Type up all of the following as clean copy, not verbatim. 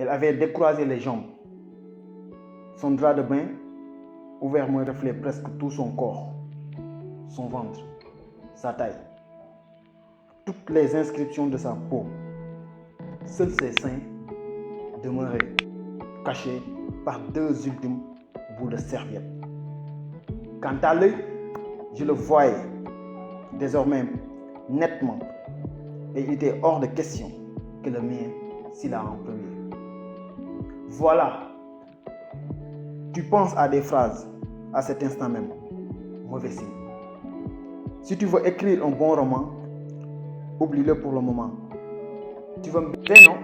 Elle avait décroisé les jambes. Son drap de bain ouvert me reflétait presque tout son corps, son ventre, sa taille. Toutes les inscriptions de sa peau. Seuls ses seins demeuraient cachés par deux ultimes bouts de serviette. Quant à l'œil, je le voyais désormais nettement et il était hors de question que le mien s'y l'a en premier. Voilà, tu penses à des phrases à cet instant même, mauvais signe. Si tu veux écrire un bon roman, oublie-le pour le moment. Tu veux me baiser, non?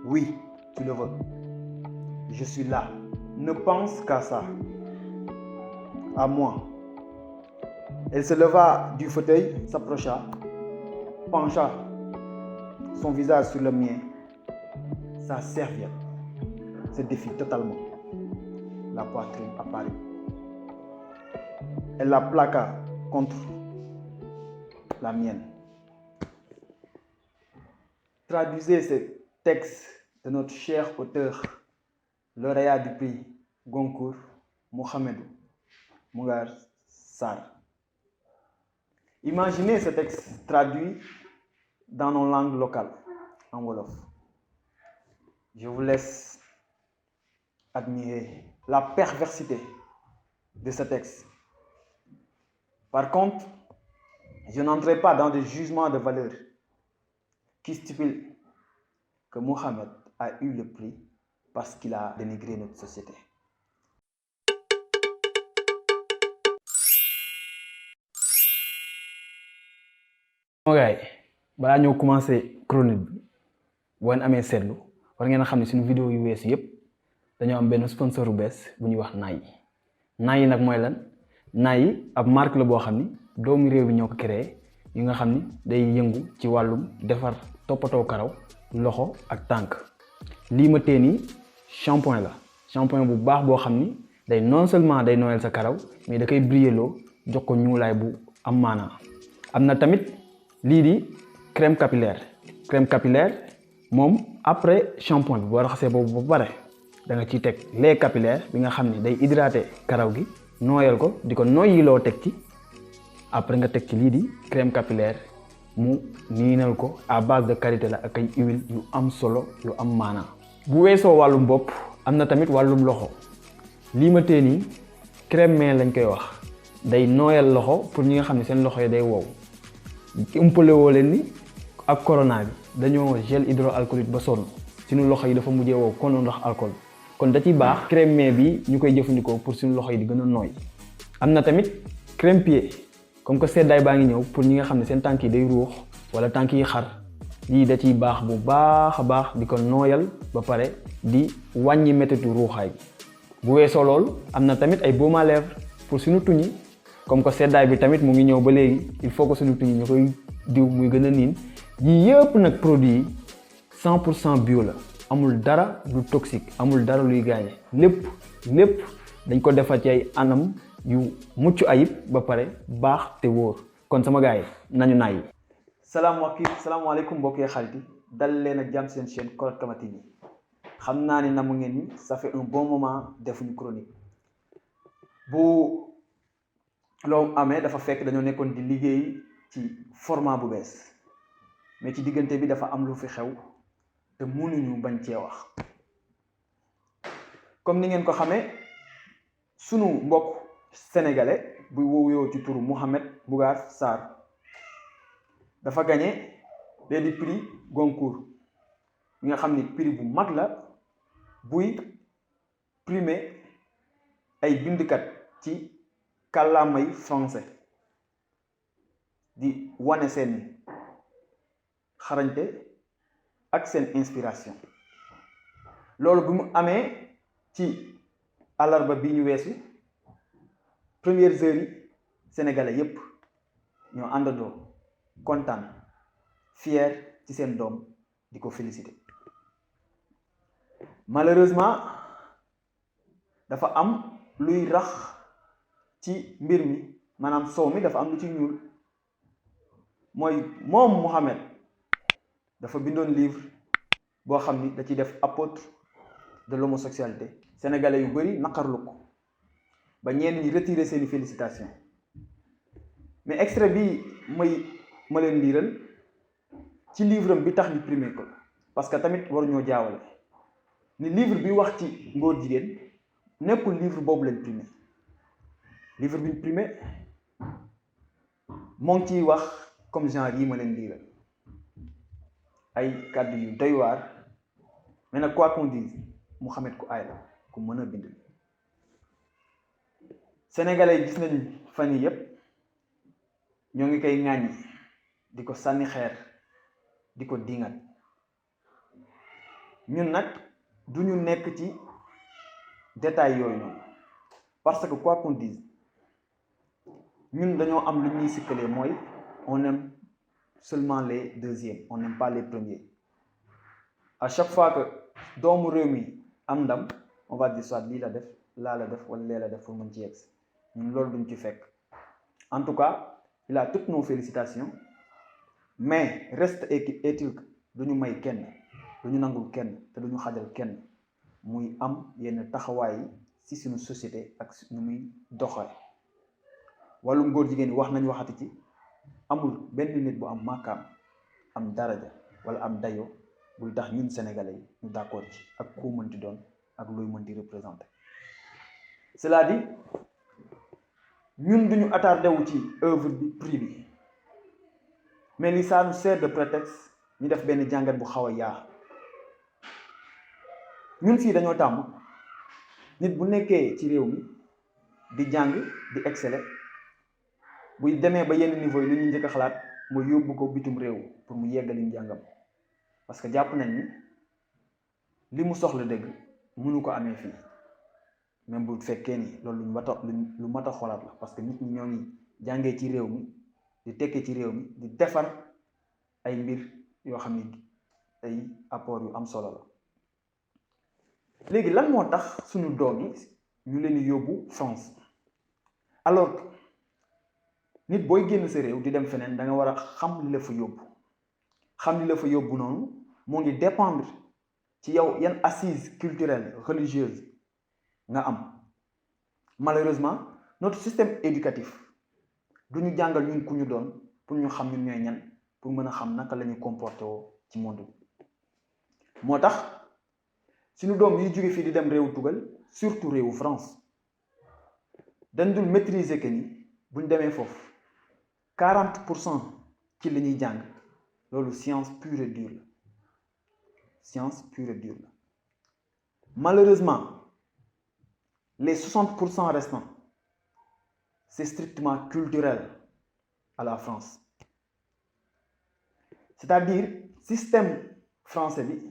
Oui, tu le veux. Je suis là. Ne pense qu'à ça. À moi. Elle se leva du fauteuil, s'approcha, pencha son visage sur le mien. Sa serviette se défit totalement. La poitrine apparut. Elle la plaqua contre la mienne. Traduisez ce texte de notre cher auteur, lauréat du prix Goncourt, Mohamedou Mbougar Sarr. Imaginez ce texte traduit dans nos langues locales, en Wolof. Je vous laisse admirer la perversité de ce texte. Par contre, je n'entrerai pas dans des jugements de valeur qui stipulent que Mohamed a eu le prix parce qu'il a dénigré notre société. moo gaay balaa ñoo commencé chronique bi boo leen amee seetlu war ngeen a xam ne suñu vidéo yu weesu yépp dañoo am benn sponsor bu bees bu ñuy wax Nayi nag mooy lan Nayi ab marque la boo xam ni doomu réew bi ñoo ko créé yi nga xam ni day yëngu ci wàllum defar toppatoo karaw loxo ak tànk lii ma tee nii shampoing la shampoing bu baax boo xam ni day non seulement day nooyal sa karaw mais da koy brilleloo jox ko ñuulaay bu am maanaa am na tamit lii di crème capillaire moom après shampoing bi boo raxasee boobu ba pare da nga ciy teg lait capillaire bi nga xam ni day hydrater karaw gi nooyal ko di ko noyyiloo teg ci après nga teg ci lii di crème capillaire mu niinal ko à base de karité la ak ay huile yu am solo yu am maanaa bu weesoo wàllum bopp am na tamit wàllum loxo lii ma tee nii crème main lañ koy wax day nooyal loxo pour ñi nga xam ne seen loxo yi day wow umpale woo leen ni ak corona bi dañoo gel hydroalcoolique ba sonn suñu loxo yi dafa mujjee wow kon ndax alcool kon da ciy baax crème main bi ñu koy jëfandikoo pour suñu loxo yi di gën a nooy am na tamit crème pied comme que seddaay baa ngi ñëw pour ñi nga xam ne seen tànk yi day ruux wala tànk yi xar lii da ciy baax bu baax a baax di ko nooyal ba pare di wàññi méttitu ruuxaay bi bu weesoo loolu am na tamit ay baume à lèvres pour suñu tuñi comme que seddaay bi tamit mu ngi ñëw ba léegi il faut que suñu tuñi ñu koy diw muy gën a niin yii yëpp nag produit yi 100% bio la amul dara lu toxique amul dara luy gaañe lépp dañ ko defar ci ay anam yu mucc ayib ba pare baax te wóor kon sama gars yi nañu Nayi. salaamaaleykum mbokk yi xarit yi dal leen ak jàmm seen chaîne Koroth Kama TV xam naa ni namu ngeen ni ça fait un bon moment defuñu chronique bu loolu amee dafa fekk dañoo nekkoon di liggéey ci format bu bees mais ci diggante bi dafa am lu fi xew te mënuñu bañ cee wax comme ni ngeen ko xamee sunu mbokk sénégalais bu woowoo ci turu Mohamed Mbougar Sarr dafa gagné lee di prix Goncourt bi nga xam ni prix bu mag la buy primer ay bindkat ci kàllaamay français di wane seen xarañte ak seen inspiration loolu bi mu amee ci àllarba bi ñu weesu premières heures yi sénégalais yépp ñoo àndandoo kontaan fier ci seen doom di ko féliciter malheureusement dafa am luy rax ci mbir mi maanaam soow mi dafa am lu ci ñuul mooy moom Mohamed dafa bindoon livre boo xam ni da ciy def apôtre de l'homosexualité sénégalais yu bëri naqarlu ko ba ñenn ñi retirer seeni félicitations mais extrait bi ma leen liiral ci livre am bi tax ñu primé ko parce que tamit waruñoo jaawale ni livre bi wax ci ngóor jigéen nekkul livre boobu lañ primé livre bi ñu primé moo ngi ciy wax comme genre yi ma leen liiral ay kàddu yu doy waar mais nag quoi qu'on dise Mouhamed ku aay la ku mën a bind sénégalais yi gis nañ fan yi yépp ñoo ngi koy ŋàññi di ko sànni xeer di ko dingat ñun nag du ñu nekk ci détail yooyu noonu parce que quoi qu'on dise ñun dañoo am lu ñuy sikkalee mooy on aime seulement les deuxièmes on n'aime pas les premiers à chaque fois que doomu réew mi am ndam on va dire soit lii la def laa la def wala lee la def pour mën ci yegg ñun loolu duñ ci fekk en tout cas il a toutes nos félicitations mais reste est-il que duñu may kenn duñu nangul kenn te duñu xajal kenn muy am yenn taxawaay yi ci suñu société ak nu muy doxal wàllum góor jigéen wax nañ waxati ci amul benn nit bu am màkkaam am daraja wala am dayo buy tax ñun sénégalais yi ñu d'accord ci ak koo mënti doon ak looy mënti représenter cela dit ñun duñu attardé wu ci œuvre bi prix bi mais li ça nous sert de prétexte ñu def benn jàngat bu xaw a yaa ñun fii dañoo tàmm nit bu nekkee ci réew mi di jàng di exceller buy demee ba yenn niveau yi lu ñuy njëkk a xalaat mooy yóbbu ko bitum réew pour mu yeggali njàngam parce que jàpp nañ ni li mu soxla dëgg mënu ko amee fii même bu fekkee ni loolu lu mat a xoolaat la parce que nit ñi ñoo ngi jàngee ci réew mi di tekkee ci réew mi di defar ay mbir yoo xam ni ay apport yu am solo la léegi lan moo tax suñu doom yi ñu leen di yóbbu France alors que nit booy génn sa réew di dem feneen da nga war a xam li la fa yóbbu xam li la fa yóbbu noonu moo ngi dépendre ci yow yan assise culturelle religieuse nga am malheureusement notre système éducatif du ñu jàngal ñun ku ñu doon pour ñu xam ñun ñooy ñan pour mën a xam naka la ñuy comporté woo ci monde bi moo tax suñu doom yi jóge fii di dem réewu tugal surtout réewu France dañ dul maîtriser que ni buñ demee foofu 40% ci li ñuy jàng loolu science pure et dure la science pure et dure la malheureusement les 60% restants c'est strictement culturel à la France c'est-à-dire système français bi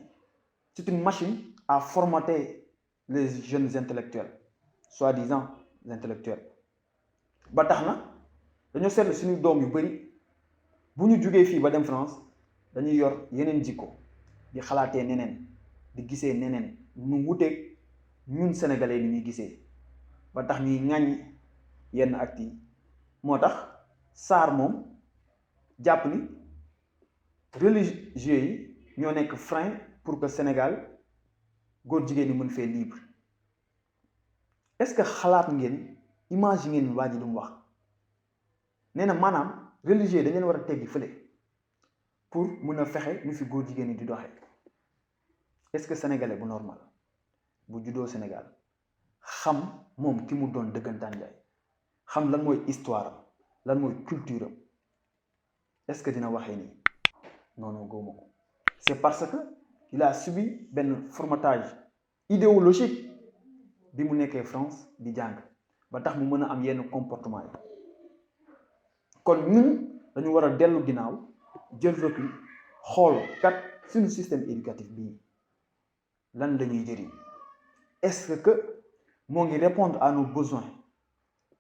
c'est une machine à formater les jeunes intellectuels soi-disant intellectuels ba tax na dañoo seetlu suñu doom yu bari bu ñu jugee fii ba dem France dañuy yor yeneen jikko di xalaatee neneen di gisee neneen nu wuteeg ñun sénégalais ni ñuy gisee ba tax ñuy ŋàññ yenn actes yi moo tax Sarr moom jàpp ni religieux yi ñoo nekk frein pour que Sénégal góor jigéen ñi mën fee libre est-ce que xalaat ngeen image ngeen waa ji lu mu wax nee na maanaam religieux dañ leen war a teggi fële pour mën a fexe ñu fi góor jigéen ñi di doxee est-ce que sénégalais bu normal bu juddoo Sénégal xam moom ki mu doon dëggantaan jaay xam lan mooy histoire am lan mooy culture am est-ce que dina waxee nii non gëwuma ko c'est parce que il a subi benn formatage idéologique bi mu nekkee France di jàng ba tax mu mën a am yenn comportement yi kon ñun dañu war a dellu ginnaaw jël recul xool kat suñu système éducatif bii lan lañuy jëriñ est-ce que moo ngi répondre à nos besoins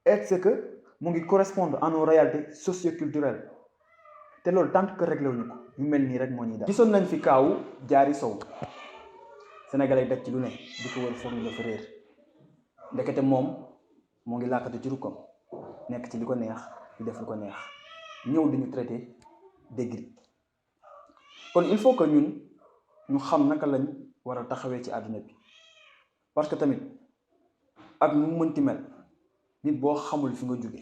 est-ce que mu ngi correspondre à nos réalités socio-culturelles te loolu tant que réglé wuñu ko yu mel nii rek moo ñuy daal. gisoon nañ fi kaawu Diary Sow sénégalais daj ci lu ne di ko wër foog ñu dafa réer ndekete moom moo ngi làkkatu ci rukkam nekk ci li ko neex di def lu ko neex ñëw di ñu traité d'aigri kon il faut que ñun ñu xam naka lañ war a taxawee ci àdduna bi parce que tamit ak nu mu mënti mel nit boo xamul fi nga jóge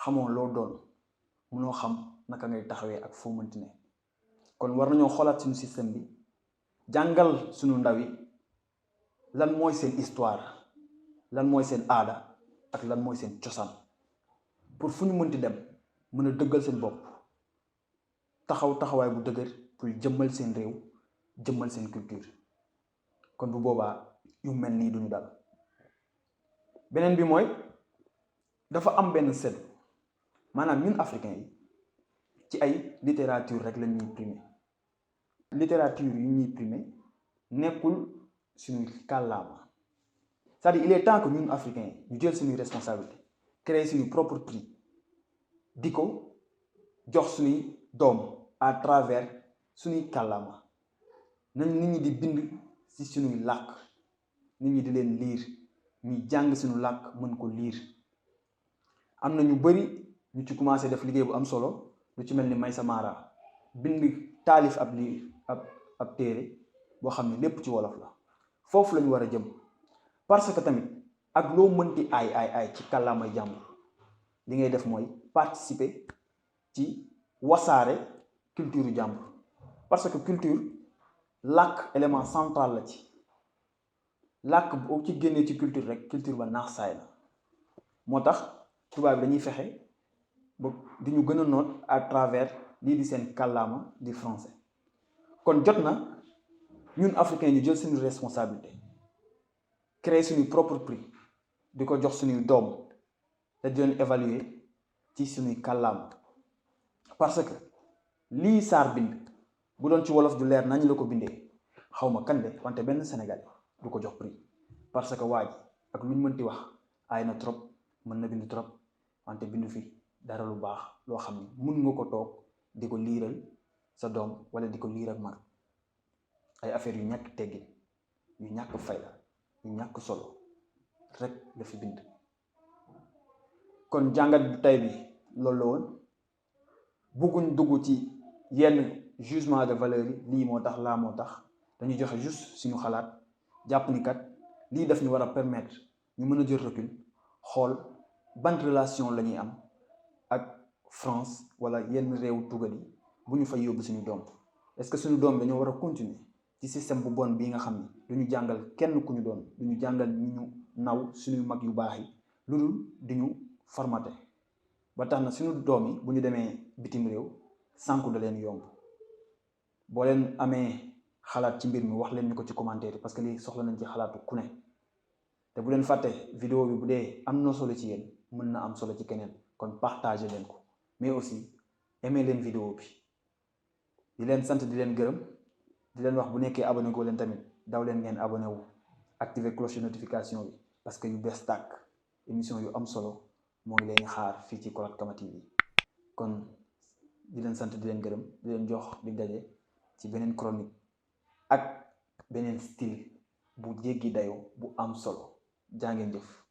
xamoo loo doon mënoo xam naka ngay taxawee ak foo mënti ne kon war nañoo xoolaat suñu système bi jàngal suñu ndaw yi lan mooy seen histoire lan mooy seen aada ak lan mooy seen cosaan pour fu ñu mënti dem mën a dëggal seen bopp taxawaay bu dëgër pour jëmmal seen réew jëmmal seen culture kon bu boobaa yu mel nii duñu dal beneen bi mooy dafa am benn seetlu maanaam ñun africains yi ci ay littérature rek la ñuy primé littérature yu ñuy primé nekkul suñuy kàllaama c'est-à-dire il est temps que ñun africains yi ñu jël suñuy responsabilité créer suñu propre prix di ko jox suñuy doom à travers suñuy kàllaama nañ nit ñi di bind ci suñuy làkk nit ñi di leen liir ñuy jàng suñu làkk mën ko liir am na ñu bari ñu ci commencé def liggéey bu am solo lu ci mel ni Maysa Mara bind taalif ab téere boo xam ne lépp ci wolof la foofu lañu war a jëm parce que tamit ak loo mënti ay ci kàllaamay jàmbur li ngay def mooy participer ci wasaare culture jàmbur parce que culture làkk élément central la ci làkk boo ci génnee ci culture rek culture ba naax saay la moo tax tubaab bi dañuy fexe ba di ñu gën a noot à travers lii di seen kàllaama di français kon jot na ñun africains ñu jël suñu responsabilité créer suñu propre prix di ko jox suñuy doom te di leen évaluer ci suñuy kàllaama parce que lii Sarr bind bu doon ci wolof ju leer nañ la ko bindee xaw ma kan de wante benn Sénégalais du ko jox prix parce que waa ji ak lu ñu mënti wax aay na trop mën na bind trop wante bindu fi dara lu baax loo xam ne mun nga ko toog di ko liiral sa doom wala di ko liiral mag ay affaires yu ñàkk teggin yu ñàkk fayda yu ñàkk solo rek la fi bind kon jàngat bu tey bi loolu la woon bugguñ dugg ci yenn jugement de valeur yi lii moo tax laa moo tax dañuy joxe juste suñu xalaat jàpp ni kat lii daf ñu war a permettre ñu mën a jël recul xool ban relation la ñuy am ak France wala yenn réew tugal yi bu ñu fay yóbbu suñu doom est-ce que suñu doom dañoo war a continuer ci système bu bon bii nga xam ni du ñu jàngal kenn ku ñu doon du ñu jàngal ñu ñu naw suñuy mag yu baax yi lu dul di ñu formaté ba tax na suñu doom yi bu ñu demee bitim réew sànku da leen yomb boo leen amee xalaat ci mbir mi wax leen ñu ko ci commentaire parce que lii soxla nañ ci xalaatu ku ne te bu leen fàtte vidéo bi bu dee am na solo ci yéen mën na am solo ci keneen kon partagé leen ko mais aussi aimé leen vidéo bi di leen sant di leen gërëm di leen wax bu nekkee abonné ko leen tamit daw leen ngeen abonné wu activer cloche de notification bi parce que yu bees tàkk émission yu am solo moo ngi leen xaar fii ci Kolat Kama TV kon di leen sant di leen gërëm di leen jox di daje ci beneen chronique ak beneen style bu jéggi dayoo bu am solo jaa ngeen jëf